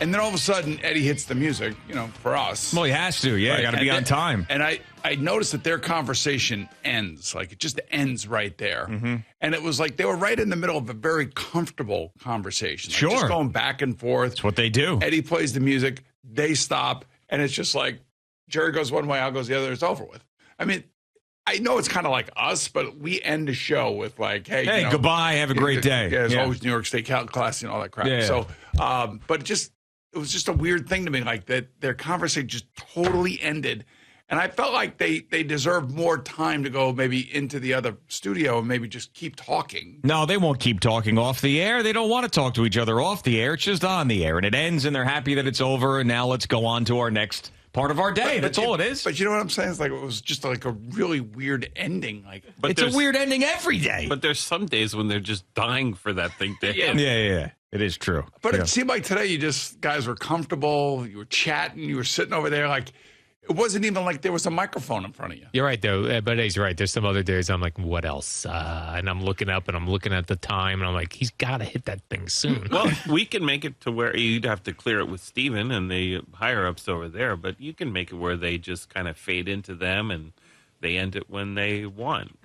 And then all of a sudden, Eddie hits the music, for us. Well, he has to. Yeah, Right? got to be on time. And I noticed that their conversation ends. Like, it just ends right there. Mm-hmm. And it was like they were right in the middle of a very comfortable conversation. Like, Sure. Just going back and forth. That's what they do. Eddie plays the music. They stop. And it's just like Jerry goes one way, Al goes the other. It's over with. I mean, I know it's kind of like us, but we end the show with like, hey, goodbye. Have a great day. Yeah, it's always New York State class and all that crap. Yeah. So, but it was just a weird thing to me, like that their conversation just totally ended. And I felt like they deserved more time to go maybe into the other studio and maybe just keep talking. No, they won't keep talking off the air. They don't want to talk to each other off the air. It's just on the air. And it ends, and they're happy that it's over, and now let's go on to our next part of our day. That's all it is. But you know what I'm saying? It's like it was just like a really weird ending. But it's a weird ending every day. But there's some days when they're just dying for that thing to end. Yeah. It is true. But it seemed like today guys were comfortable. You were chatting. You were sitting over there like it wasn't even like there was a microphone in front of you. You're right, though. But he's right. There's some other days I'm like, what else? And I'm looking up and I'm looking at the time and I'm like, he's got to hit that thing soon. Well, we can make it to where you'd have to clear it with Steven and the higher ups over there, but you can make it where they just kind of fade into them and they end it when they want.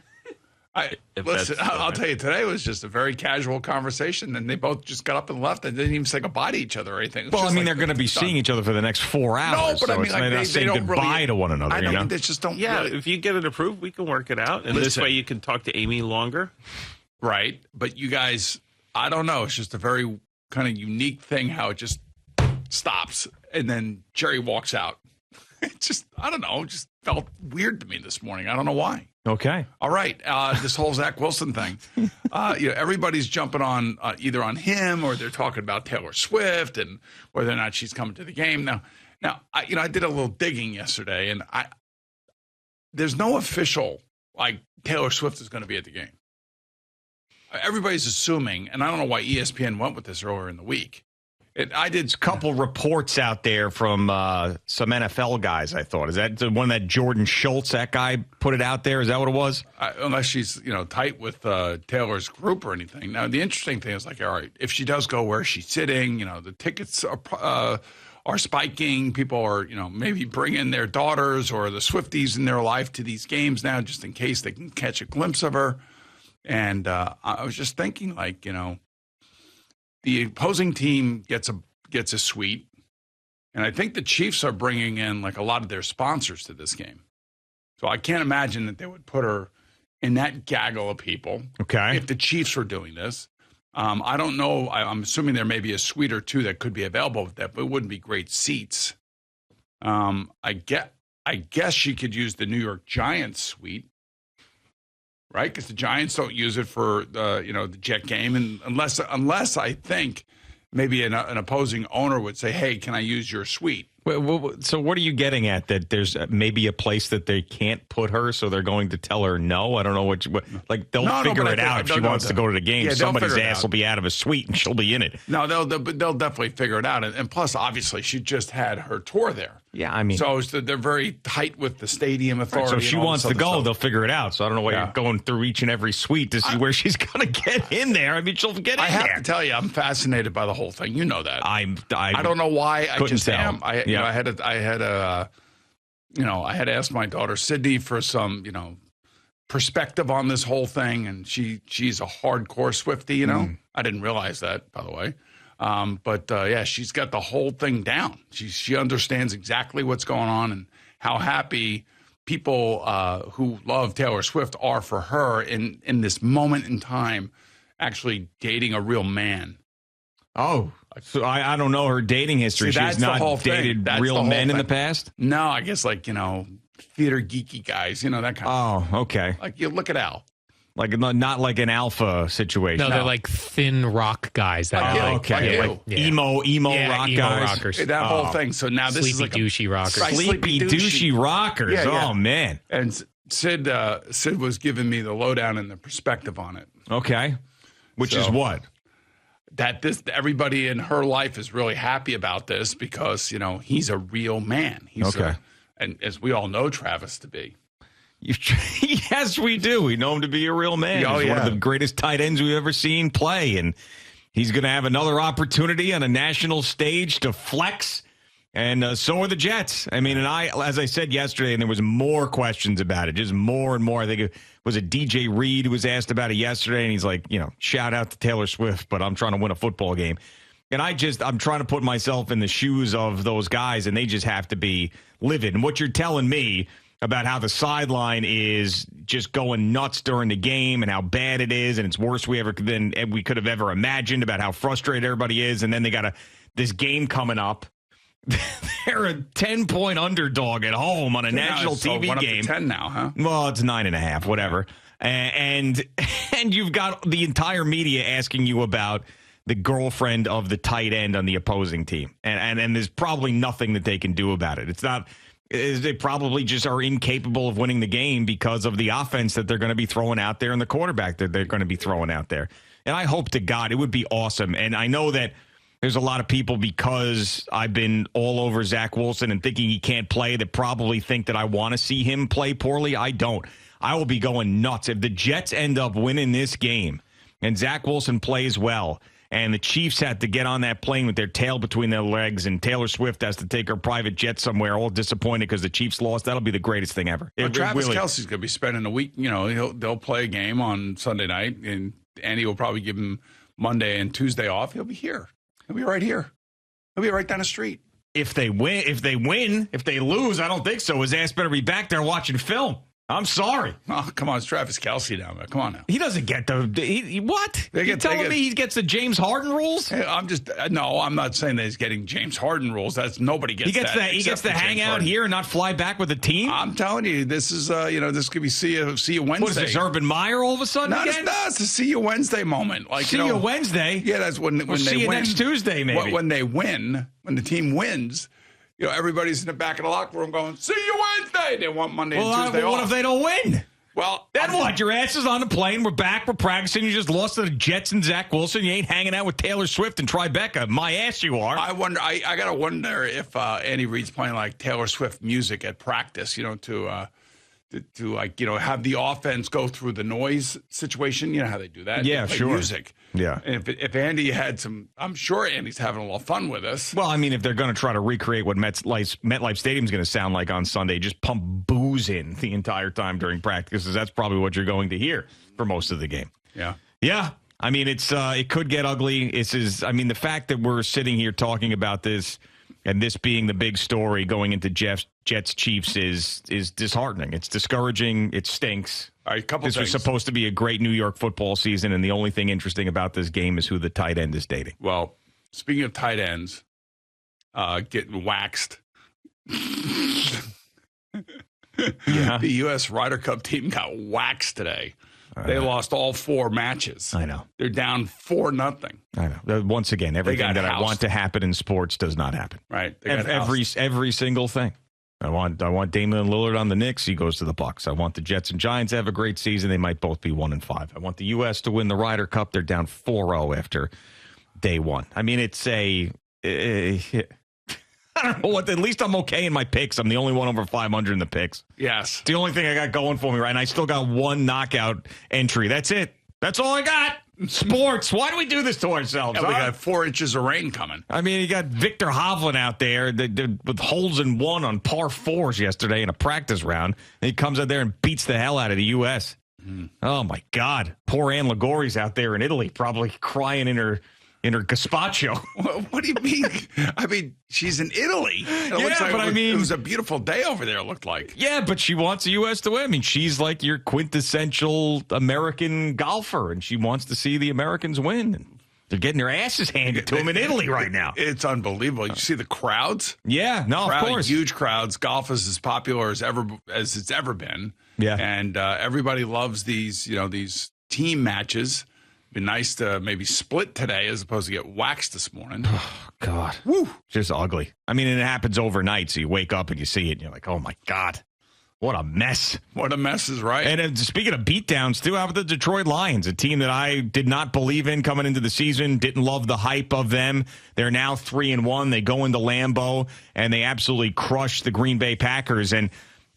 Listen, I'll tell you, today was just a very casual conversation, and they both just got up and left and didn't even say goodbye to each other or anything. Well, I mean, they're going to be seeing each other for the next 4 hours. No, but I mean, they're not saying goodbye to one another. I don't. They just don't. Yeah, really. if you get it approved, we can work it out, and this way you can talk to Amy longer. Right, but you guys, I don't know. It's just a very kind of unique thing how it just stops, and then Jerry walks out. It just, I don't know, just felt weird to me this morning. I don't know why. Okay. All right. This whole Zach Wilson thing. Everybody's jumping on either on him or they're talking about Taylor Swift and whether or not she's coming to the game. Now, I did a little digging yesterday, and there's no official like Taylor Swift is going to be at the game. Everybody's assuming, and I don't know why ESPN went with this earlier in the week. I did a couple reports out there from some NFL guys, I thought. Is that the one that Jordan Schultz, that guy, put it out there? Is that what it was? Unless she's, tight with Taylor's group or anything. Now, the interesting thing is, like, all right, if she does go where she's sitting, the tickets are spiking. People are, maybe bringing their daughters or the Swifties in their life to these games now just in case they can catch a glimpse of her. And I was just thinking, like, the opposing team gets a suite, and I think the Chiefs are bringing in like a lot of their sponsors to this game. So I can't imagine that they would put her in that gaggle of people. Okay. If the Chiefs were doing this, I don't know. I'm assuming there may be a suite or two that could be available with that, but it wouldn't be great seats. I guess she could use the New York Giants suite. Right, because the Giants don't use it for the Jet game, and unless I think maybe an opposing owner would say, "Hey, can I use your suite?" So what are you getting at? That there's maybe a place that they can't put her, so they're going to tell her no? I don't know what they'll figure it out if she wants to go to the game. Yeah, somebody's ass will be out of a suite and she'll be in it. No, they'll definitely figure it out. And plus, obviously, she just had her tour there. Yeah, I mean, so they're very tight with the stadium authority. Right, so if she wants to go, they'll figure it out. So I don't know why you're going through each and every suite to see where she's going to get in there. I mean, she'll get in there. I have to tell you, I'm fascinated by the whole thing. You know that. I don't know why. I just tell. am. I had asked my daughter Sydney for some, perspective on this whole thing, and she's a hardcore Swiftie. I didn't realize that, by the way. But she's got the whole thing down. She understands exactly what's going on and how happy people who love Taylor Swift are for her in this moment in time, actually dating a real man. Oh, so I don't know her dating history. She's not dated real men in the past? No, I guess theater geeky guys, that kind of. Oh, okay. Like you look at Al. Like not like an alpha situation. No, they're like thin rock guys. Okay. Emo rock guys. Rockers. That whole thing. So now this is like douchey rockers. Sleepy douchey rockers. Yeah. Oh, man. And Sid was giving me the lowdown and the perspective on it. Okay. Which is what? That everybody in her life is really happy about this because, he's a real man. He's and as we all know Travis to be. Yes, we do. We know him to be a real man. He's one of the greatest tight ends we've ever seen play. And He's going to have another opportunity on a national stage to flex, and so are the Jets. I mean, and as I said yesterday, and there was more questions about it, just more and more. I think it was a DJ Reed who was asked about it yesterday, and he's like, shout out to Taylor Swift, but I'm trying to win a football game. And I'm trying to put myself in the shoes of those guys, and they just have to be livid. And what you're telling me about how the sideline is just going nuts during the game and how bad it is, and it's worse than we could have ever imagined, about how frustrated everybody is, and then they got this game coming up. They're a 10-point underdog at home on a national TV game. Up to 10 now, huh? Well, it's 9.5, whatever. And you've got the entire media asking you about the girlfriend of the tight end on the opposing team. And there's probably nothing that they can do about it. They probably just are incapable of winning the game because of the offense that they're going to be throwing out there and the quarterback that they're going to be throwing out there. And I hope to God it would be awesome. And I know that there's a lot of people, because I've been all over Zach Wilson and thinking he can't play, that probably think that I want to see him play poorly. I don't. I will be going nuts if the Jets end up winning this game and Zach Wilson plays well, and the Chiefs had to get on that plane with their tail between their legs, and Taylor Swift has to take her private jet somewhere, all disappointed because the Chiefs lost. That'll be the greatest thing ever. Travis Kelce's going to be spending a week. They'll play a game on Sunday night, and Andy will probably give him Monday and Tuesday off. He'll be here. He'll be right here. He'll be right down the street. If they win, if they lose, I don't think so. His ass better be back there watching film. I'm sorry. Oh, come on. It's Travis Kelce now, man. Come on now. He doesn't get what? You're telling me he gets the James Harden rules? I'm not saying that he's getting James Harden rules. That's nobody gets that. He gets to hang out here and not fly back with the team? I'm telling you, this is, this could be see you Wednesday. What is this, Urban Meyer all of a sudden again? It's a see you Wednesday moment. Like, see you Wednesday? Yeah, that's when they see you win. Next Tuesday, maybe. When they win, when the team wins, everybody's in the back of the locker room going, see you Wednesday. They want Monday and Tuesday off. What if they don't win? Well, then what? Your ass is on the plane. We're back. We're practicing. You just lost to the Jets and Zach Wilson. You ain't hanging out with Taylor Swift and Tribeca. My ass, you are. I wonder. I gotta wonder if Andy Reid's playing like Taylor Swift music at practice. To have the offense go through the noise situation. You know how they do that. Yeah, they play sure. Music. Yeah. And if Andy had some, I'm sure Andy's having a lot of fun with us. Well, I mean, if they're going to try to recreate what MetLife Stadium's going to sound like on Sunday, just pump booze in the entire time during practice, because that's probably what you're going to hear for most of the game. Yeah. Yeah. I mean, it could get ugly. The fact that we're sitting here talking about this and this being the big story going into Jets Chiefs is disheartening. It's discouraging. It stinks. All right, this was supposed to be a great New York football season, and the only thing interesting about this game is who the tight end is dating. Well, speaking of tight ends, getting waxed. Yeah. The U.S. Ryder Cup team got waxed today. They lost all 4 matches. I know. They're down 4-0. I know. Once again, everything that I want to happen in sports does not happen. Right. Every single thing. I want Damian Lillard on the Knicks. He goes to the Bucks. I want the Jets and Giants to have a great season. They might both be 1-5. I want the U.S. to win the Ryder Cup. They're down 4-0 after day 1. I mean, it's I don't know what. At least I'm okay in my picks. I'm the only one over 500 in the picks. Yes. It's the only thing I got going for me right now. I still got 1 knockout entry. That's it. That's all I got. Sports. Why do we do this to ourselves? Yeah, we got 4 inches of rain coming. I mean, you got Victor Hovland out there with holes in 1 on par 4s yesterday in a practice round. And he comes out there and beats the hell out of the U.S. Oh, my God. Poor Ann Ligori's out there in Italy probably crying in her gazpacho. What do you mean? I mean, she's in Italy. It was a beautiful day over there, it looked like. Yeah, but she wants the U.S. to win. I mean, she's like your quintessential American golfer, and she wants to see the Americans win. And they're getting their asses handed to them in Italy right now. It's unbelievable. You see the crowds? Yeah, no, of course. Huge crowds. Golf is as popular as it's ever been. Yeah. And everybody loves these team matches. Be nice to maybe split today as opposed to get waxed this morning. Oh, God. Woo. Just ugly. I mean, and it happens overnight, so you wake up and you see it, and you're like, oh, my God. What a mess. What a mess is right. And speaking of beatdowns, too, how about the Detroit Lions, a team that I did not believe in coming into the season, didn't love the hype of them. They're now 3-1. They go into Lambeau, and they absolutely crush the Green Bay Packers. And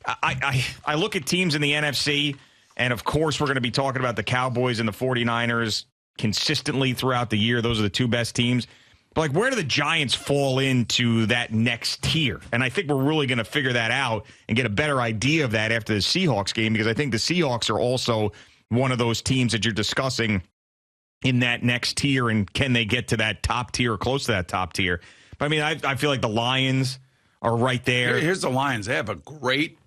I look at teams in the NFC, and, of course, we're going to be talking about the Cowboys and the 49ers consistently throughout the year. Those are the two best teams. But, like, where do the Giants fall into that next tier? And I think we're really going to figure that out and get a better idea of that after the Seahawks game, because I think the Seahawks are also one of those teams that you're discussing in that next tier, and can they get to that top tier or close to that top tier? But, I mean, I feel like the Lions are right there. Here's the Lions. They have a great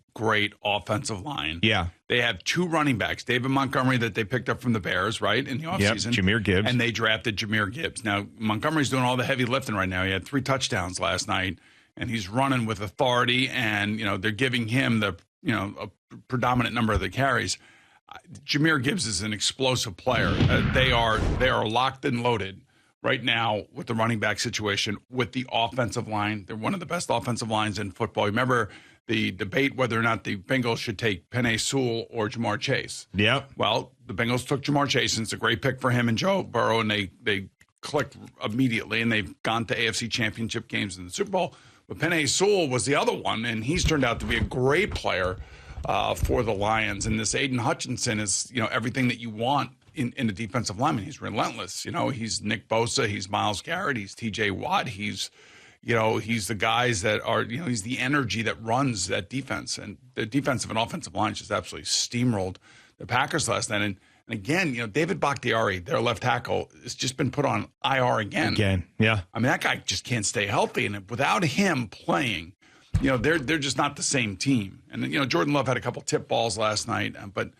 offensive line. Yeah. They have two running backs, David Montgomery that they picked up from the Bears, right, in the offseason. Yep, Jahmyr Gibbs. And they drafted Jahmyr Gibbs. Now, Montgomery's doing all the heavy lifting right now. He had 3 touchdowns last night, and he's running with authority, and, they're giving him the, a predominant number of the carries. Jahmyr Gibbs is an explosive player. They are locked and loaded right now with the running back situation, with the offensive line. They're one of the best offensive lines in football. Remember the debate whether or not the Bengals should take Penei Sewell or Jamar Chase. Yep. Well, the Bengals took Jamar Chase, and it's a great pick for him and Joe Burrow, and they clicked immediately, and they've gone to AFC Championship games in the Super Bowl. But Penei Sewell was the other one, and he's turned out to be a great player for the Lions. And this Aiden Hutchinson is, everything that you want in a defensive lineman. He's relentless. He's Nick Bosa, he's Myles Garrett, he's TJ Watt, he's the guys that are, he's the energy that runs that defense. And the defensive and offensive line just absolutely steamrolled the Packers last night. And again, David Bakhtiari, their left tackle, has just been put on IR again. Yeah. I mean, that guy just can't stay healthy. And without him playing, they're just not the same team. And, Jordan Love had a couple tip balls last night. But,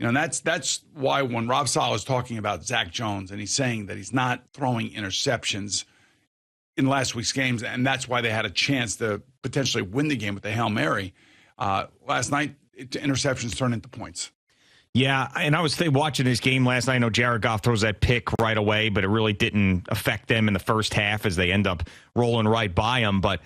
that's why when Rob Saleh is talking about Zach Jones and he's saying that he's not throwing interceptions in last week's games, and that's why they had a chance to potentially win the game with the Hail Mary. Last night, interceptions turned into points. Yeah, and I was watching this game last night. I know Jared Goff throws that pick right away, but it really didn't affect them in the first half as they end up rolling right by them. But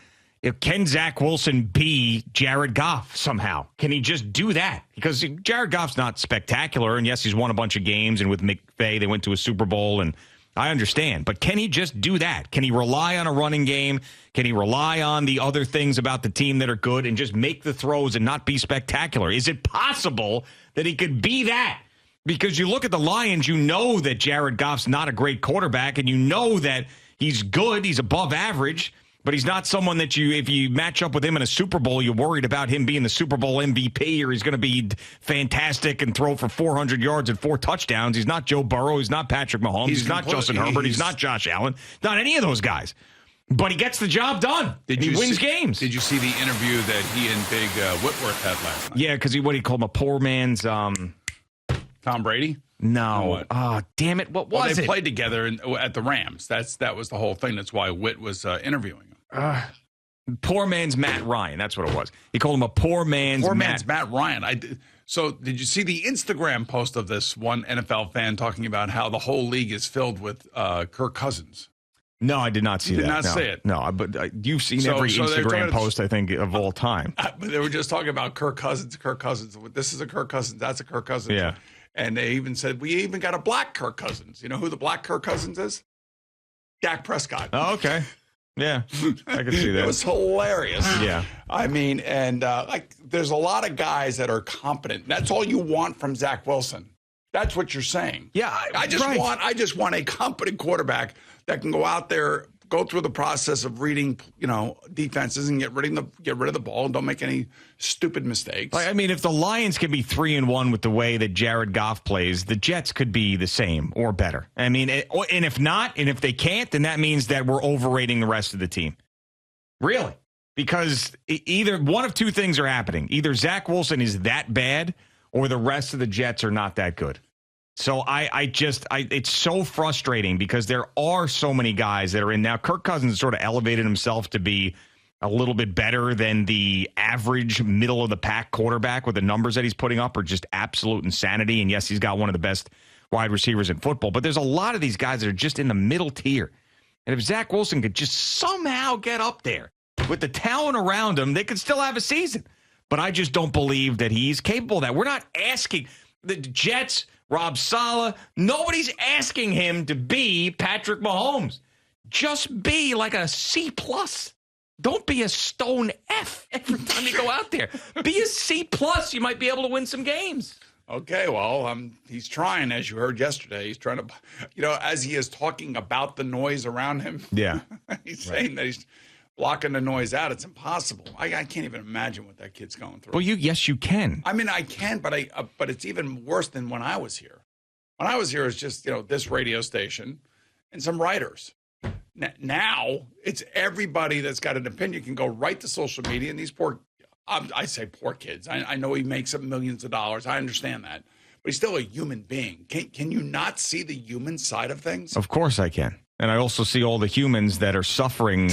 can Zach Wilson be Jared Goff somehow? Can he just do that? Because Jared Goff's not spectacular, and yes, he's won a bunch of games, and with McVay, they went to a Super Bowl, and I understand. But can he just do that? Can he rely on a running game? Can he rely on the other things about the team that are good and just make the throws and not be spectacular? Is it possible that he could be that? Because you look at the Lions, you know that Jared Goff's not a great quarterback, and you know that he's good, he's above average, but he's not someone that if you match up with him in a Super Bowl, you're worried about him being the Super Bowl MVP or he's going to be fantastic and throw for 400 yards and 4 touchdowns. He's not Joe Burrow. He's not Patrick Mahomes. He's not Justin Herbert. He's not Josh Allen. Not any of those guys. But he gets the job done. He wins games. Did you see the interview that he and Big Whitworth had last night? Yeah, because he called him a poor man's Tom Brady? No. Oh, damn it. What was it? They played together at the Rams. That was the whole thing. That's why Whit was interviewing him. Poor man's Matt Ryan. That's what it was. He called him a poor man's Matt Ryan. So did you see the Instagram post of this one NFL fan talking about how the whole league is filled with Kirk Cousins? No, I did not see that. Did not see it. No, but you've seen every Instagram post, I think, of all time. But they were just talking about Kirk Cousins. This is a Kirk Cousins. That's a Kirk Cousins. Yeah. And they even said, we even got a black Kirk Cousins. You know who the black Kirk Cousins is? Dak Prescott. Oh, okay. Yeah, I could see that. It was hilarious. Yeah. I mean, and there's a lot of guys that are competent. That's all you want from Zach Wilson. That's what you're saying. Yeah, I just want a competent quarterback that can go out there, go through the process of reading, defenses and get rid of the ball and don't make any stupid mistakes. I mean, if the Lions can be 3-1 with the way that Jared Goff plays, the Jets could be the same or better. I mean, and if not, and if they can't, then that means that we're overrating the rest of the team. Really? Because either one of two things are happening. Either Zach Wilson is that bad or the rest of the Jets are not that good. So it's so frustrating because there are so many guys that are in now. Kirk Cousins sort of elevated himself to be a little bit better than the average middle of the pack quarterback with the numbers that he's putting up are just absolute insanity. And yes, he's got one of the best wide receivers in football, but there's a lot of these guys that are just in the middle tier. And if Zach Wilson could just somehow get up there with the talent around him, they could still have a season. But I just don't believe that he's capable of that. We're not asking the Jets, Rob Saleh, nobody's asking him to be Patrick Mahomes. Just be like a C+. Don't be a stone F every time you go out there. Be a C+. You might be able to win some games. Okay, well, he's trying, as you heard yesterday. He's trying to, as he is talking about the noise around him. Yeah. He's saying that he's blocking the noise out. It's impossible. I can't even imagine what that kid's going through. Well, yes, you can. I mean, I can, but but it's even worse than when I was here. When I was here, it was just, this radio station and some writers. Now it's everybody that's got an opinion can go right to social media, and these I say poor kids. I know he makes up millions of dollars. I understand that. But he's still a human being. Can you not see the human side of things? Of course I can. And I also see all the humans that are suffering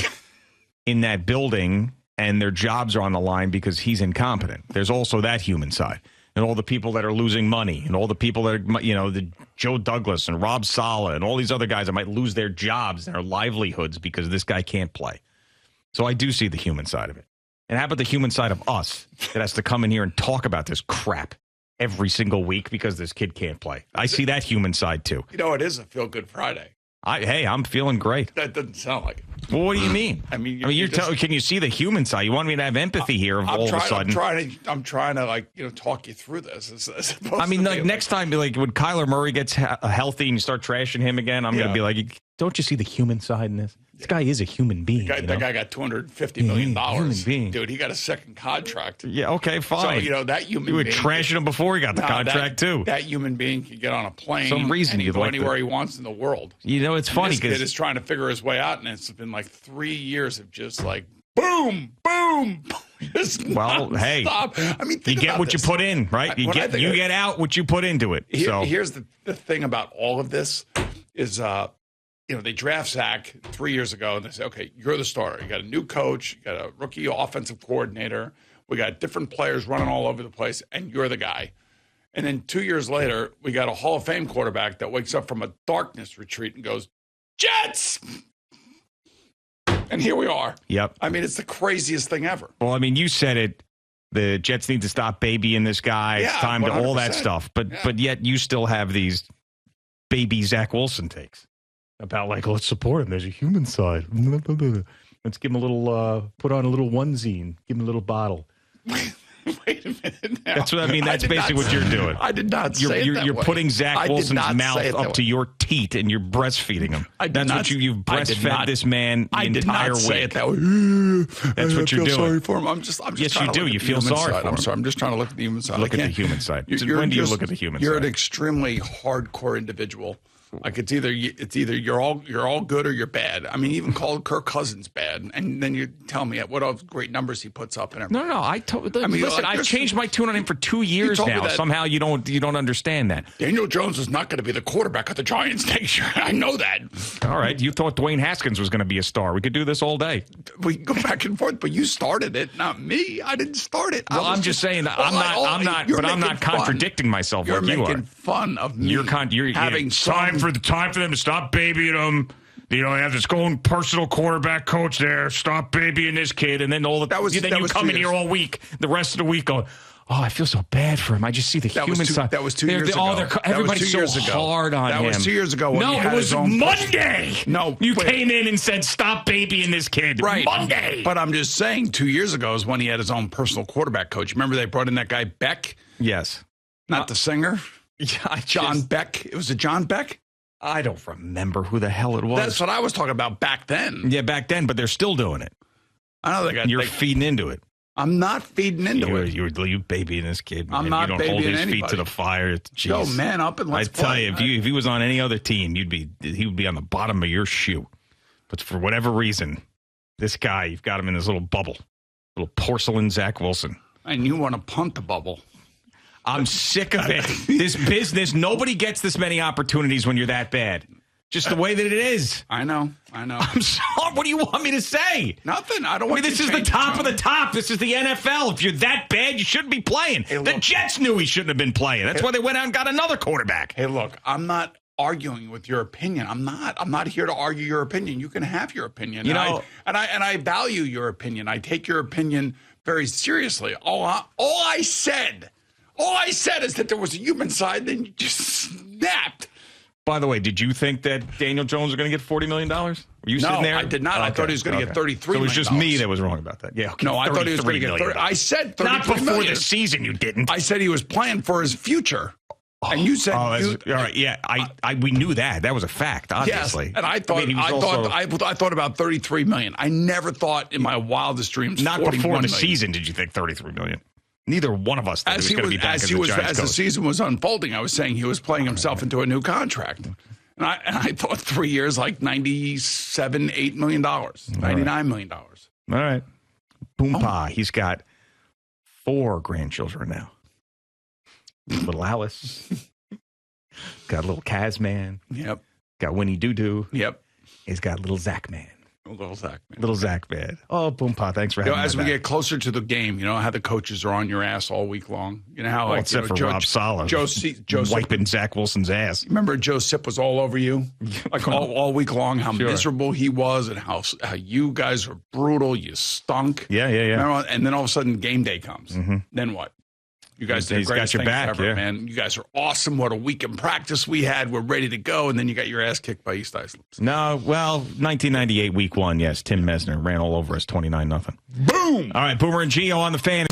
in that building, and their jobs are on the line because he's incompetent. There's also that human side. And all the people that are losing money, and all the people that are, the Joe Douglas and Rob Saleh and all these other guys that might lose their jobs and their livelihoods because this guy can't play. So I do see the human side of it. And how about the human side of us that has to come in here and talk about this crap every single week because this kid can't play? I see that human side too. It is a feel-good Friday. Hey, I'm feeling great. That doesn't sound like it. Well, what do you mean? I mean, can you see the human side? You want me to have empathy here all of a sudden? I'm trying to talk you through this. Next time, when Kyler Murray gets healthy and you start trashing him again, I'm going to be like, don't you see the human side in this? This guy is a human being. That guy got $250 million. Dude, he got a second contract. Yeah, okay, fine. So, that human being. You were trashing him before he got the contract, too. That human being can get on a plane. Some reason and go anywhere he wants in the world. It's funny because this kid is trying to figure his way out, and it's been like 3 years of just like boom, boom. Well, hey, I mean, you get what you put in, right? You get out what you put into it. Here's the thing about all of this is, they draft Zach 3 years ago, and they say, okay, you're the starter. You got a new coach, you got a rookie offensive coordinator. We got different players running all over the place, and you're the guy. And then 2 years later, we got a Hall of Fame quarterback that wakes up from a darkness retreat and goes, Jets! And here we are. Yep. I mean, it's the craziest thing ever. Well, I mean, you said it. The Jets need to stop babying this guy. It's time 100%. To all that stuff. But yet you still have these baby Zach Wilson takes about let's support him. There's a human side. Let's give him a little, put on a little onesie and give him a little bottle. Wait a minute now. That's what I mean. That's basically what you're doing. I did not say it that You're way. putting Zach Wilson's mouth up to your teat and you're breastfeeding him. That's what you've breastfed this man the entire week. Say it that way. That's what you're doing. Sorry for him. I'm just yes, you do. You feel sorry for him. I'm sorry. I'm just trying to look at the human side. Look at the human side. When do you look at the human side? You're an extremely hardcore individual. Like it's either you're all good or you're bad. I mean, even called Kirk Cousins bad, and then you tell me what all great numbers he puts up and everything. No. Listen, I've changed my tune on him for 2 years now. Somehow you don't understand that. Daniel Jones is not going to be the quarterback of the Giants next year. I know that. All right, you thought Dwayne Haskins was going to be a star. We could do this all day. We can go back and forth, but you started it, not me. I didn't start it. Well, I'm just saying I'm not contradicting myself like you are. You're making fun of me. You're having time for them to stop babying them. They have this own personal quarterback coach there. Stop babying this kid, and then you come in here all week, the rest of the week, going, "Oh, I feel so bad for him. I just see the human side." That was 2 years ago. Everybody's so hard on him. That was 2 years ago. No, it was Monday. No, you came in and said, "Stop babying this kid." Right, Monday. But I'm just saying, 2 years ago is when he had his own personal quarterback coach. Remember they brought in that guy Beck? Yes, not the singer. Yeah, John Beck. It was a John Beck. I don't remember who the hell it was. That's what I was talking about back then. Yeah, back then, but they're still doing it. I know you're feeding into it. I'm not feeding into it. You babying this kid. Man. I'm not babying anybody. You don't hold his feet to the fire. Jeez. Yo, man up and let's play. I tell you, if he was on any other team, he would be on the bottom of your shoe. But for whatever reason, this guy, you've got him in this little bubble, little porcelain Zach Wilson. And you want to punt the bubble. I'm sick of it. This business, nobody gets this many opportunities when you're that bad. Just the way that it is. I know. I'm sorry. What do you want me to say? Nothing. I don't want this is the top of the top. This is the NFL. If you're that bad, you shouldn't be playing. Hey, the Jets knew he shouldn't have been playing. That's why they went out and got another quarterback. Hey, look, I'm not arguing with your opinion. I'm not here to argue your opinion. You can have your opinion. I value your opinion. I take your opinion very seriously. All I said is that there was a human side, then you just snapped. By the way, did you think that Daniel Jones was going to get $40 million? Were you sitting there? I did not. I thought he was going to get $33 million. So it was just me that was wrong about that. Yeah. Okay. No, I thought he was going to get 30. I said $33 Not before million. the season, you didn't. I said he was playing for his future. And you said, all right, yeah, we knew that. That was a fact, obviously. Yes, and I thought about $33 million. I never thought in my wildest dreams. Not before the season did you think $33 million. Neither one of us thought he was going to be back as the season was unfolding. I was saying he was playing himself into a new contract, and I thought 3 years like $8 million, $99 million. All right, Boompa. He's got 4 grandchildren now. Little Alice. Got little Kazman. Yep. Got Winnie Doo Doo. Yep. He's got little Zach Man. Little Zach Man. Little Zach Man. Oh, Boompa, thanks for having me. As we get closer to the game, you know how the coaches are on your ass all week long. You know how, except for Rob Sala, Joe wiping Zach Wilson's ass. Remember Joe Sip was all over you, like all week long. How miserable he was, and how you guys were brutal. You stunk. Yeah. Remember? And then all of a sudden, game day comes. Mm-hmm. Then what? You guys did the greatest thing ever, man. You guys are awesome. What a week in practice we had. We're ready to go, and then you got your ass kicked by East Iceland. No, well, 1998 week 1, yes. Tim Mesner ran all over us 29-0. Boom! All right, Boomer and Gio on the Fan.